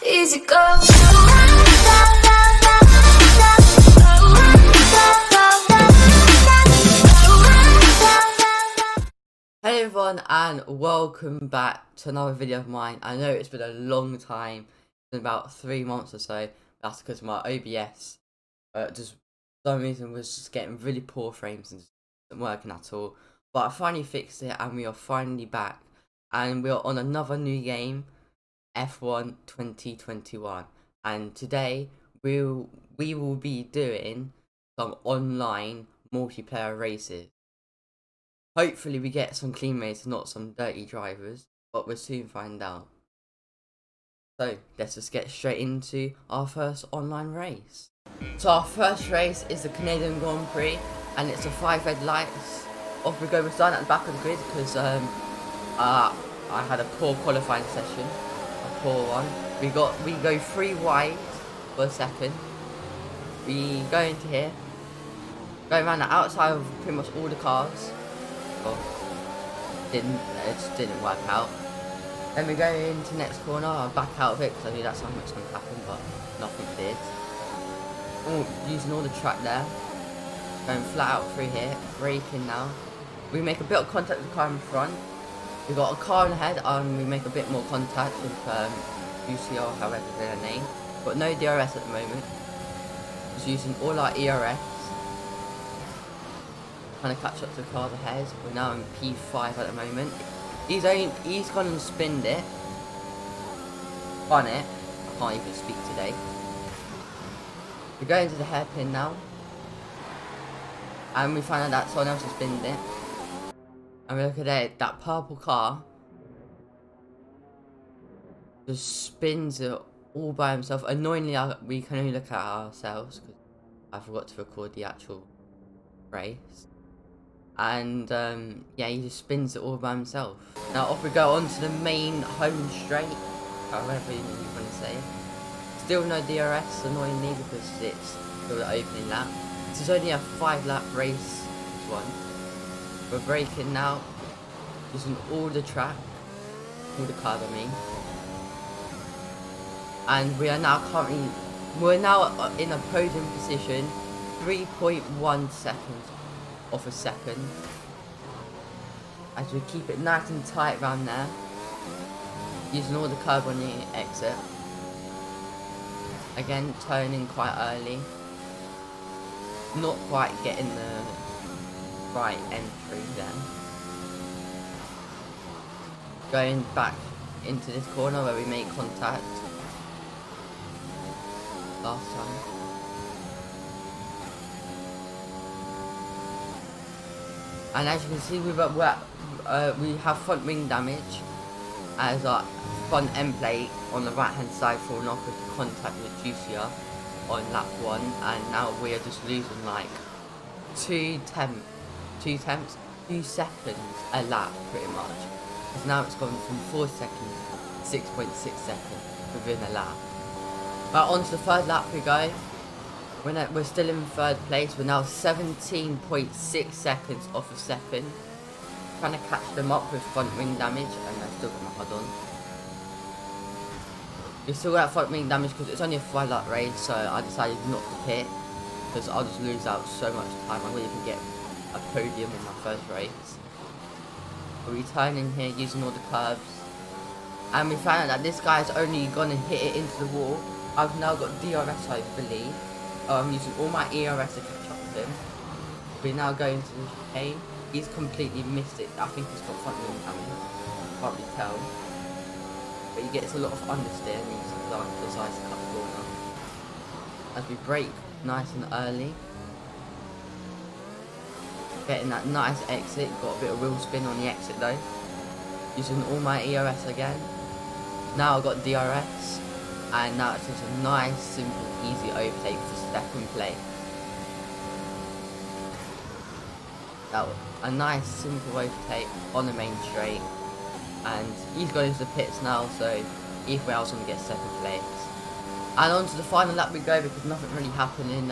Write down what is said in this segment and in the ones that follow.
Easy go. Hey everyone, and welcome back to another video of mine. I know it's been a long time, it's been about 3 months or so. That's because my OBS just for some reason was just getting really poor frames and just wasn't working at all. But I finally fixed it and we are finally back, and we are on another new game, F1 2021. And today we will be doing some online multiplayer races. Hopefully we get some clean races, not some dirty drivers, but we'll soon find out. So let's just get straight into our first online race. So our first race is the Canadian Grand Prix, and it's the 5 red lights. Off we go. We're starting at the back of the grid because I had a poor qualifying session, a poor one. We go 3 wide for a second. We go into here, go around the outside of pretty much all the cars. It just didn't work out. Then we go into the next corner. I'll back out of it because I knew that's something was going to happen, but nothing did. Using all the track there, going flat out through here, braking now. We make a bit of contact with the car in front. We got a car in ahead, and we make a bit more contact with UCR, however their name, but no DRS at the moment. Just using all our ERS. Trying to catch up to the cars ahead. We're now in P5 at the moment. He's gone and spinned it. Spun it. I can't even speak today. We're going to the hairpin now. And we find out that someone else has spinned it. And we look at it, that purple car just spins it all by himself. Annoyingly, we can only look at ourselves because I forgot to record the actual race. And yeah, he just spins it all by himself. Now off we go onto the main home straight, however you want to say it. Still no DRS, annoyingly, because it's still the opening lap. This is only a 5-lap race, this one. We're braking now, using all the track, all the cars I mean. And we are now we're now in a podium position, 3.1 seconds off a second, as we keep it nice and tight around there, using all the curb on the exit. Again, turning quite early, not quite getting the right entry there. Going back into this corner where we make contact last time. And as you can see, we have front wing damage, as our front end plate on the right hand side falling off with contact with Juicier on lap 1, and now we are just losing like 2 seconds a lap pretty much. Because now it's gone from 4 seconds to 6.6 seconds within a lap. But onto the third lap we go. We're still in third place. We're now 17.6 seconds off a second. Trying to catch them up with front wing damage, and I've still got my HUD on. We still got front wing damage because it's only a 5-lap race, so I decided not to pit because I'll just lose out so much time. I won't even get a podium in my first race. We're returning here using all the curves, and we found out that this guy's only gonna hit it into the wall. I've now got DRS, I believe. I'm using all my ERS to catch up with him. We're now going to the chicane. He's completely missed it. I think he's got front wing damage. Can't really tell. But he gets a lot of understeer and he decides to cut the corner. As we brake nice and early. Getting that nice exit. Got a bit of wheel spin on the exit though. Using all my ERS again. Now I've got DRS. And now it's just a nice, simple, easy overtake for second place. That was a nice, simple overtake on the main straight. And he's going to the pits now, so either way I was going to get second place. And on to the final lap we go, because nothing really happened in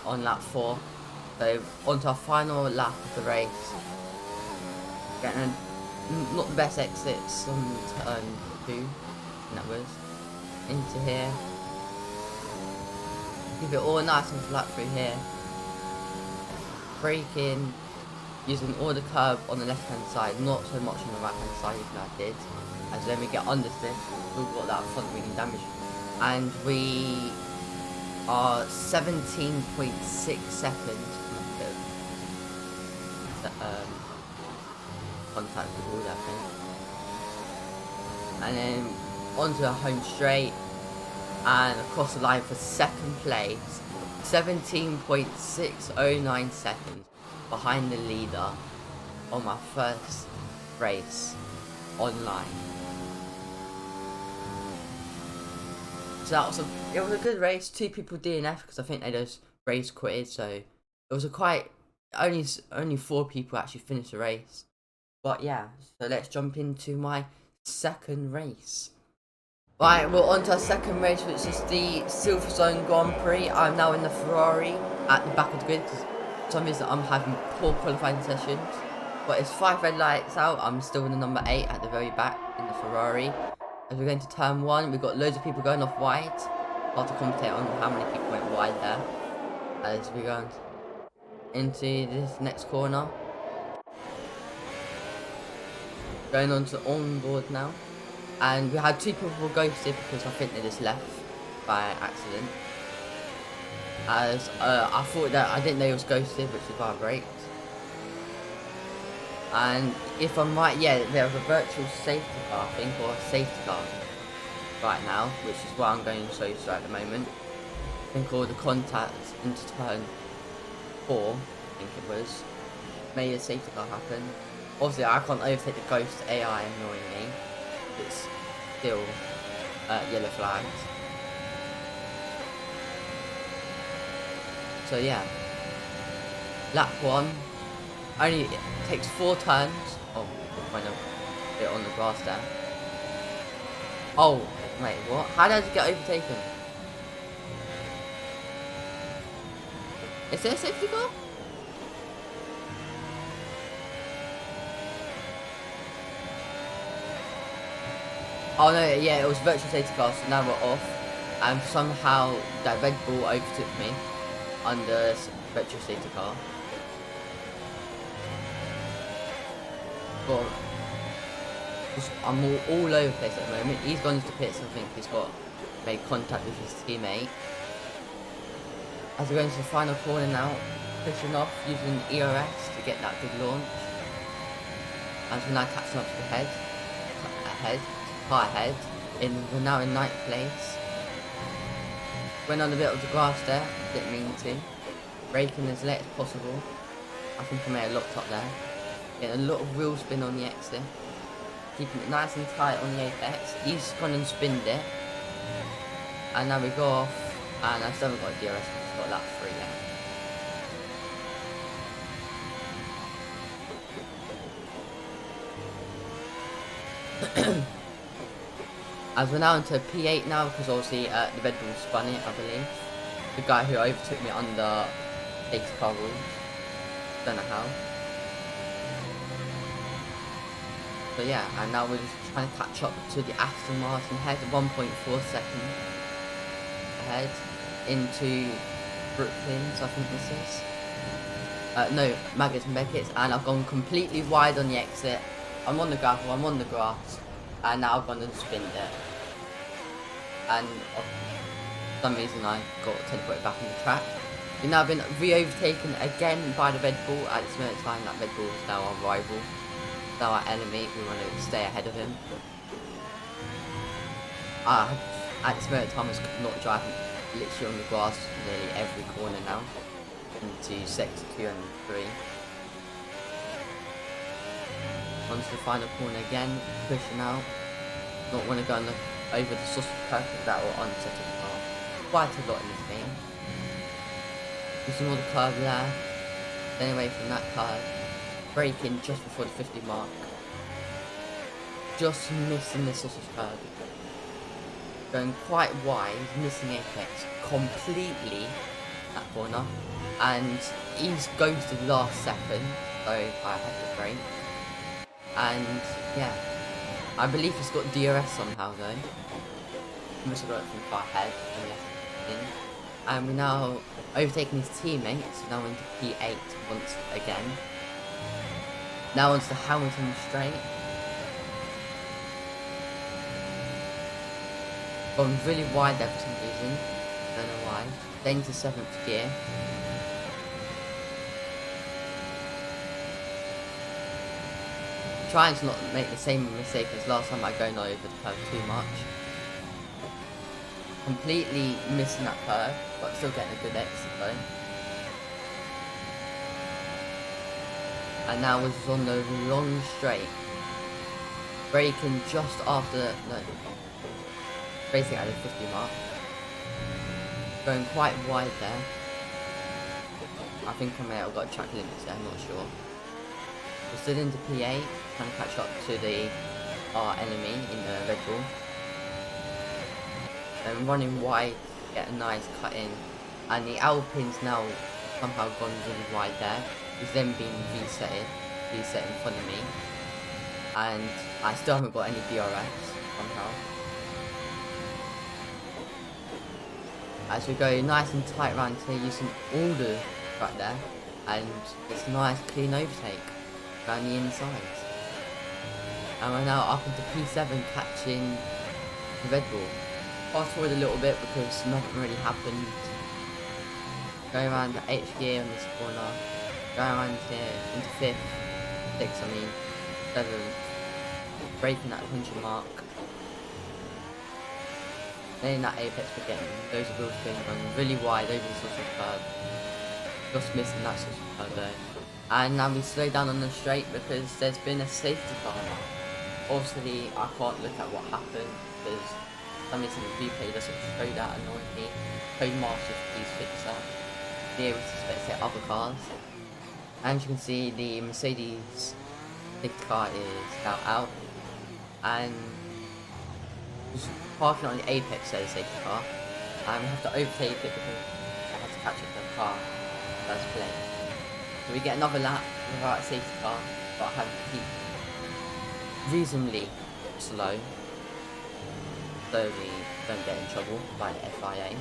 on lap 4. So on to our final lap of the race. Getting not the best exits on turn 2, and that was into here. Keep it all nice and flat through here. Braking, using all the curb on the left hand side, not so much on the right hand side even though I did. As then we get under this, we've got that front wing damage. And we are 17.6 seconds contact with all that thing. And then onto the home straight and across the line for second place, 17.609 seconds behind the leader on my first race online. So that was it was a good race. 2 people DNF because I think they just race quitted, so it was a quite only 4 people actually finished the race. But yeah, so let's jump into my second race. Right, we're on to our second race, which is the Silverstone Grand Prix. I'm now in the Ferrari at the back of the grid because for some reason I'm having poor qualifying sessions. But it's 5 red lights out. I'm still in the number 8 at the very back in the Ferrari. As we're going to turn 1, we've got loads of people going off wide. I'll have to commentate on how many people went wide there. As we go into this next corner. Going on to onboard now. And we had 2 people ghosted because I think they just left by accident. As I thought that I didn't know he was ghosted, which is why I braked. And if I'm right, yeah, there was a virtual safety car, I think, or a safety car right now, which is why I'm going so slow at the moment. I think all the contacts into turn 4, I think it was, made a safety car happen. Obviously, I can't overtake the ghost AI, annoyingly. It's still yellow flagged. So yeah, lap 1 only takes 4 turns. Oh, kind of bit on the grass there. Oh wait, what? How did I get overtaken? Is there a safety car? Oh no, yeah, it was virtual safety car, so now we're off. And somehow that Red Bull overtook me under virtual safety car. But I'm all over the place at the moment. He's gone into pits, I think he's made contact with his teammate. As we're going to the final corner now, pushing off using ERS to get that good launch. As we're now catching up to the far ahead, we're now in 9th place. Went on a bit of the grass there, didn't mean to. Braking as late as possible. I think I may have locked up there. Getting a lot of wheel spin on the exit. Keeping it nice and tight on the apex. He's gone and spinned it. And now we go off, and I still haven't got DRS, I've got lap 3 left. As we're now into P8 now, because obviously the Red Bull spun it, I believe. The guy who overtook me under safety car rules. Don't know how. So yeah, and now we're just trying to catch up to the Aston Martin head, 1.4 seconds ahead into Brooklyn, so I think this is. No, Maggots and Beckett's, and I've gone completely wide on the exit. I'm on the gravel, I'm on the grass, and now I've gone and spinned it. And for some reason I got teleported back on the track. We've now been re-overtaken again by the Red Bull. At this moment in time, that Red Bull is now our rival. Now our enemy, we want to stay ahead of him. At this moment in time, I was not driving literally on the grass nearly every corner now. Into sector 2 and 3. Onto the final corner again, pushing out. Not want to go over the sausage curve, that will unsettle the car quite a lot in this game. Using all the curve there, then away from that curve, braking just before the 50 mark. Just missing the sausage curve. Going quite wide, missing apex completely that corner. And he's ghosted last second, so I had to brake. And yeah, I believe he's got DRS somehow though. He must have got it from far ahead. And we're now overtaking his teammates, now into P8 once again. Now onto the Hamilton straight. Gone really wide there for some reason. Don't know why. Then into 7th gear. Trying to not make the same mistake as last time by going over the curve too much. Completely missing that curve, but still getting a good exit though. And now we're just on the long straight. Braking just after, no, basically at the 50 mark. Going quite wide there. I think I may have got track limits there, I'm not sure. We're still into P8, trying to catch up to our enemy in the Red Bull. And running wide, get a nice cut in. And the Alpine's now somehow gone really wide there. He's then been reset in front of me. And I still haven't got any DRS somehow. As we go nice and tight round here, using all the track there. And it's a nice clean overtake around the inside. And we're now up into P7 catching the Red Bull. Fast forward a little bit because nothing really happened. Going around the 8th gear on this corner. Going around here into 5th, 6th, 7th. Breaking that 100 mark. Then in that apex we're getting those wheels being run really wide over the social curve. Just missing that social curve though. And now we slow down on the straight because there's been a safety car. Obviously I can't look at what happened because some reason the replay doesn't show that annoyingly. Codemasters, please fix that. Be able to spectate other cars. And you can see the Mercedes safety car is now out. And just parking on the apex there, the safety car. And we have to overtake it because I have to catch up to the car that's playing. So we get another lap without a safety car, but I have to keep reasonably slow so we don't get in trouble by the FIA.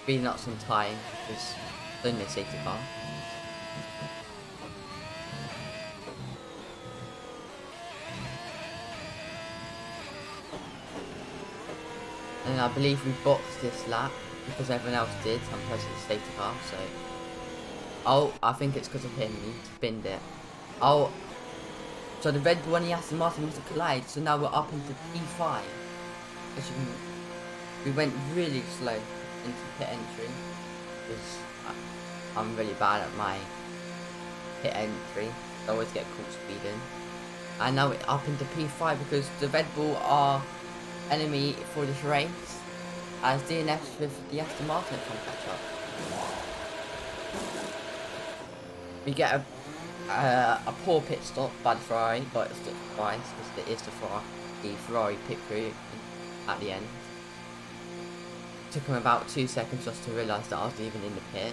Speeding up some time because there's no safety car. And I believe we boxed this lap because everyone else did. I'm pressing the safety car, so. Oh, I think it's because of him. He spinned it. Oh, so the Red Bull and the Aston Martin must have collided. So now we're up into P5. As you can, we went really slow into pit entry because I'm really bad at my pit entry. I always get caught speeding. And now we're up into P5 because the Red Bull are enemy for this race as DNFs with the Aston Martin can catch up. We get a poor pit stop by the Ferrari, but it's not surprise because it is the Ferrari pit crew at the end. Took him about 2 seconds just to realise that I was even in the pit.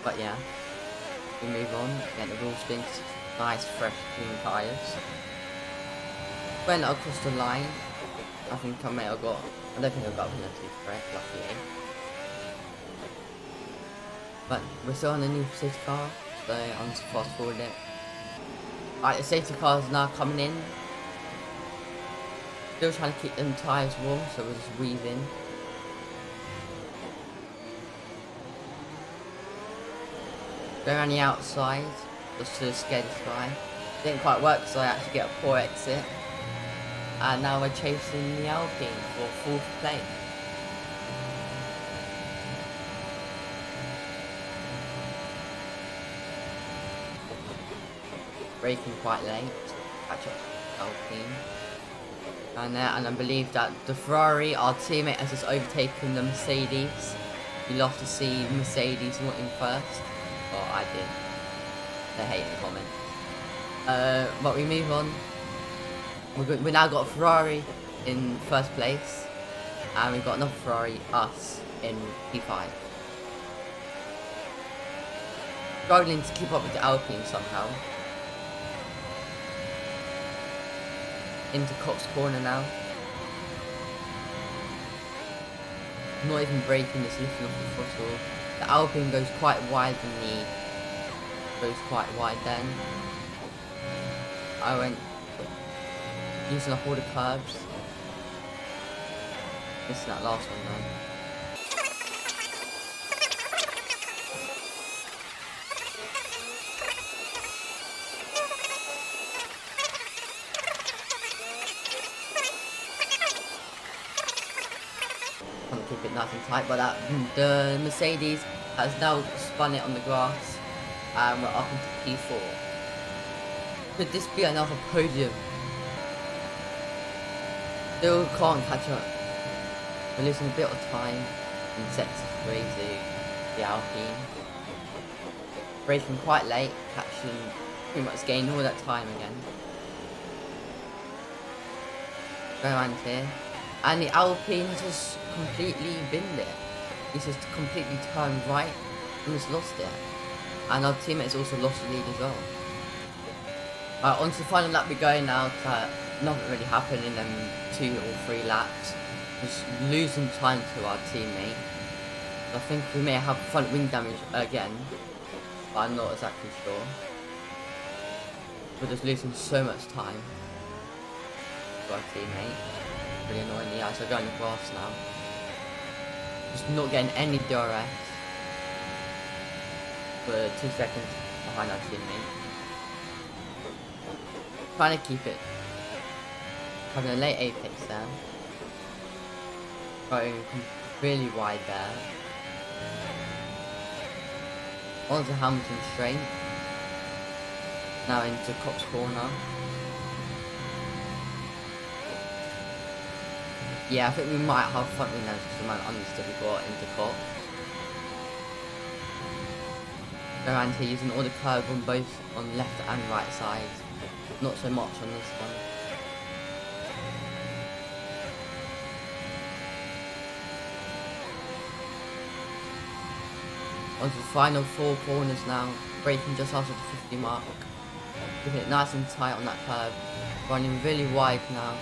But yeah, we move on, get the wheel spins, nice fresh clean tyres. Went across the line. I think I may have got, I don't think I got a penalty for it, luckily. But we're still on a new safety car, so I'm just fast forward it. Alright, the safety car is now coming in. Still trying to keep them tyres warm, so we're just weaving. Going around the outside, just to scare this guy. Didn't quite work, so I actually get a poor exit. And now we're chasing the Alpine for 4th place. Braking quite late to catch up with the Alpine. And I believe that the Ferrari, our teammate, has just overtaken the Mercedes. We love to see Mercedes not in first. Well, I did. They hate the comment. But we move on. We now got a Ferrari in 1st place. And we've got another Ferrari, us, in P5. struggling to keep up with the Alpine somehow. Into Cops corner now. Not even braking, just lifting off the throttle. The Alpine goes quite wide then. I went using up all the curbs. Missing that last one though. Trying to keep it nice and tight, but the Mercedes has now spun it on the grass, and we're up into P4. Could this be another podium? Still can't catch up. We're losing a bit of time in sector 3 to the Alpine. Braking quite late, catching, pretty much gaining all that time again. Go around here. And the Alpine just completely binned it. He's just completely turned right and just lost it. And our teammates also lost the lead as well. On to the final lap we go now. Nothing really happened in them 2 or 3 laps. Just losing time to our teammate. I think we may have front wing damage again, but I'm not exactly sure. We're just losing so much time to our teammate. Really annoying. Yeah, so going across now. Just not getting any DRS. We're 2 seconds behind our teammate. Trying to keep it. Having a late apex there. Going really wide there. Onto Hamilton straight. Now into Cops corner. Yeah, I think we might have front wing damage because the amount of understeer we got into Cops. Go around here using all the curb on both on left and right sides. Not so much on this one. On to the final 4 corners now, braking just after the 50 mark. Keeping it nice and tight on that curb, running really wide now.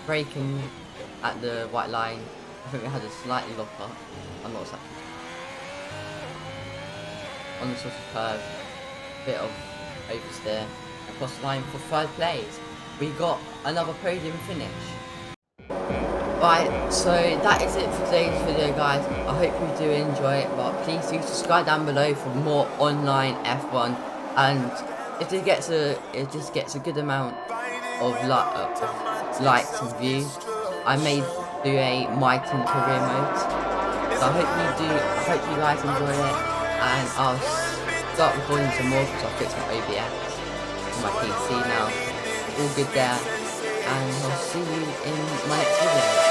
Braking at the white line. I think we had a slightly lock up. I'm not exactly sure. On the sort of curve, bit of oversteer across the line for 3rd place. We got another podium finish. Right, so that is it for today's video, guys. I hope you do enjoy it, but please do subscribe down below for more online F1. And if it just gets a good amount of likes and views, I may do a my team career mode. So I hope you guys enjoy it, and I'll start recording some more because I've fixed my OBS on my PC now. All good there, and I'll see you in my next video.